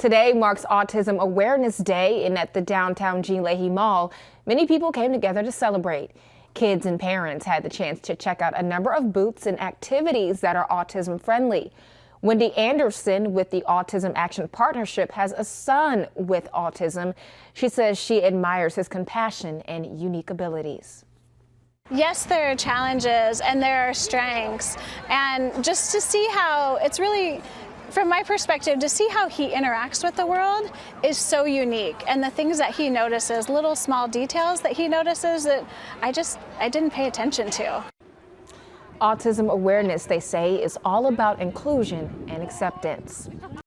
Today marks Autism Awareness Day, and at the downtown Leahy Mall, many people came together to celebrate. Kids and parents had the chance to check out a number of booths and activities that are autism friendly. Wendy Anderson with the Autism Action Partnership has a son with autism. She says she admires his compassion and unique abilities. Yes, there are challenges and there are strengths, and just to see how it's really, from my perspective, to see how he interacts with the world is so unique, and the things that he notices, little small details that he notices that I didn't pay attention to. Autism awareness, they say, is all about inclusion and acceptance.